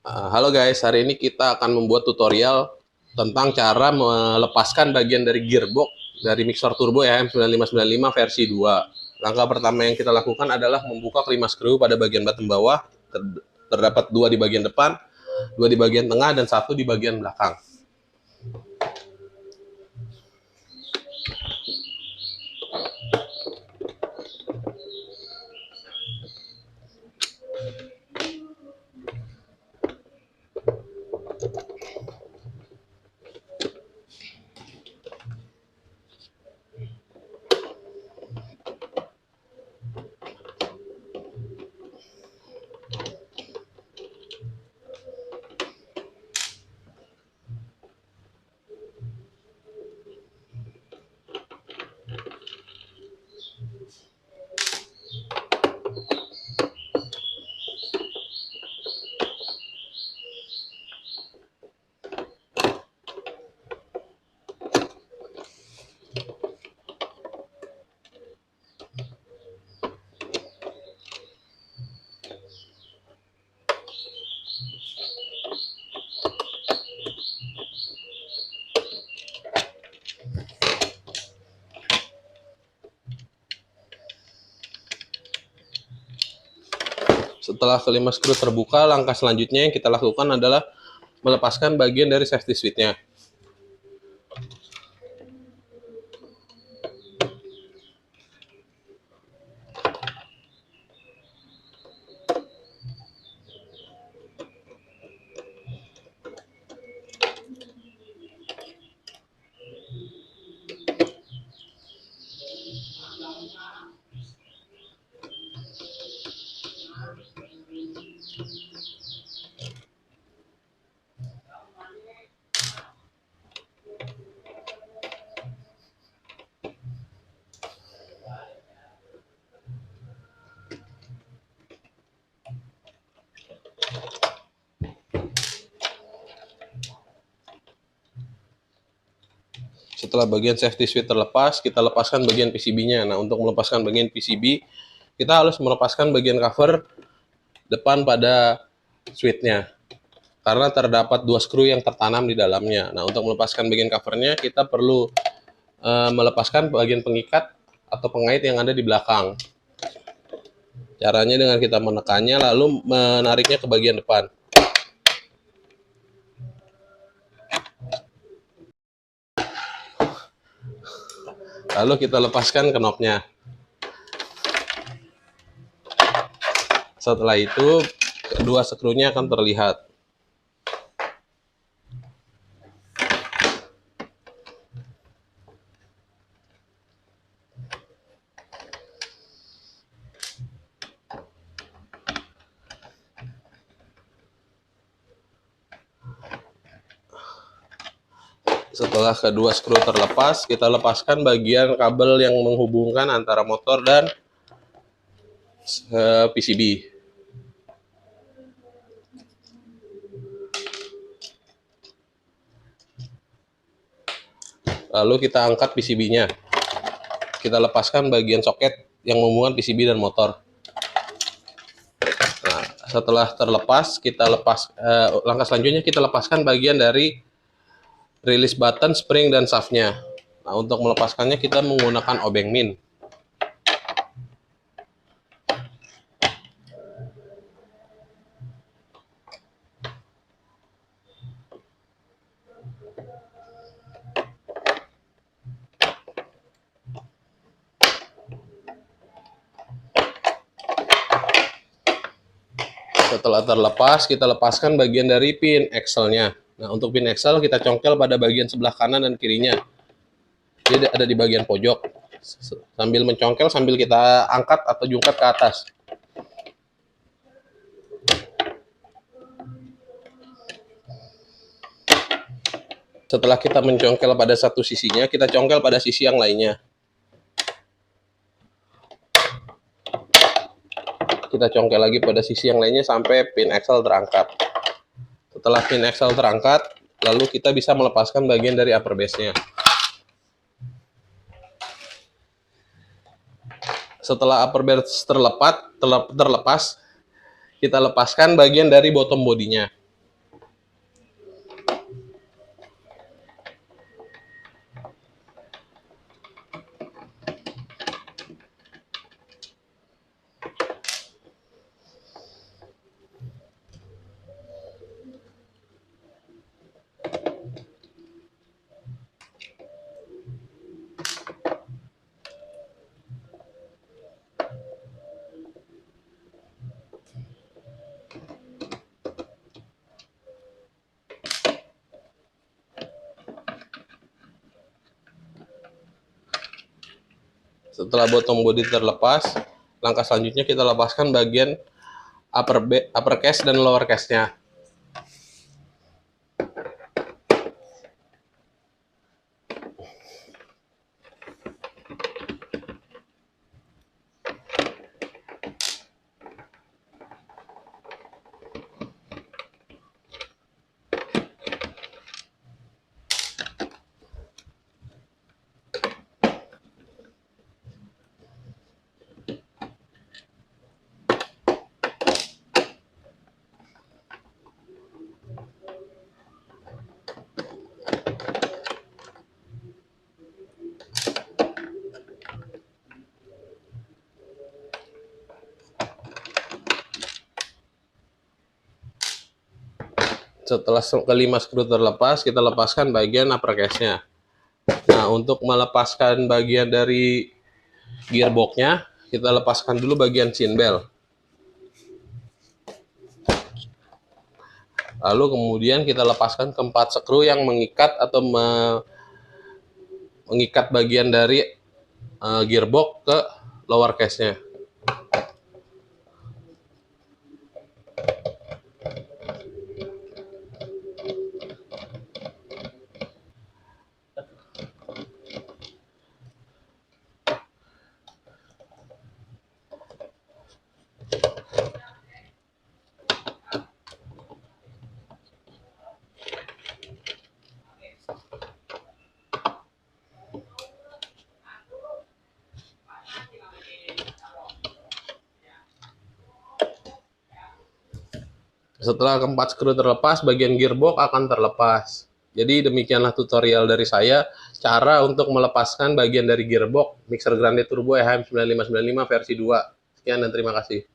Halo guys, hari ini kita akan membuat tutorial tentang cara melepaskan bagian dari gearbox dari mixer turbo ya M9595 versi 2. Langkah pertama yang kita lakukan adalah membuka kelima skru pada bagian bottom bawah. Terdapat dua di bagian depan, dua di bagian tengah, dan satu di bagian belakang. Setelah kelima skru terbuka, langkah selanjutnya yang kita lakukan adalah melepaskan bagian dari safety switch-nya. Setelah bagian safety switch terlepas, kita lepaskan bagian PCB-nya. Nah, untuk melepaskan bagian PCB, kita harus melepaskan bagian cover depan pada switch-nya. Karena terdapat dua skru yang tertanam di dalamnya. Nah, untuk melepaskan bagian covernya, kita perlu melepaskan bagian pengikat atau pengait yang ada di belakang. Caranya dengan kita menekannya, lalu menariknya ke bagian depan. Lalu kita lepaskan knopnya. Setelah itu, kedua skrunya akan terlihat. Setelah kedua skru terlepas, kita lepaskan bagian kabel yang menghubungkan antara motor dan PCB. Lalu kita angkat PCB-nya. Kita lepaskan bagian soket yang menghubungkan PCB dan motor. Nah, setelah terlepas, langkah selanjutnya kita lepaskan bagian dari release button, spring, dan shaft-nya. Nah, untuk melepaskannya kita menggunakan obeng min. Setelah terlepas, kita lepaskan bagian dari pin axle-nya. Nah, untuk pin axle kita congkel pada bagian sebelah kanan dan kirinya. Dia ada di bagian pojok. Sambil mencongkel, sambil kita angkat atau jungkat ke atas. Setelah kita mencongkel pada satu sisinya, kita congkel pada sisi yang lainnya. Kita congkel lagi pada sisi yang lainnya sampai pin axle terangkat. Setelah pin axle terangkat, lalu kita bisa melepaskan bagian dari upper base-nya. Setelah upper base terlepas, kita lepaskan bagian dari bottom bodinya. Setelah bottom body terlepas, langkah selanjutnya kita lepaskan bagian upper case dan lower case-nya. Setelah kelima skru terlepas, kita lepaskan bagian upper case-nya. Nah, untuk melepaskan bagian dari gearbox-nya, kita lepaskan dulu bagian chin belt. Lalu kemudian kita lepaskan keempat skru yang mengikat atau mengikat bagian dari gearbox ke lower case-nya. Setelah keempat skru terlepas, bagian gearbox akan terlepas. Jadi demikianlah tutorial dari saya, cara untuk melepaskan bagian dari gearbox Mixer Grande Turbo EHM 9595 versi 2. Sekian dan terima kasih.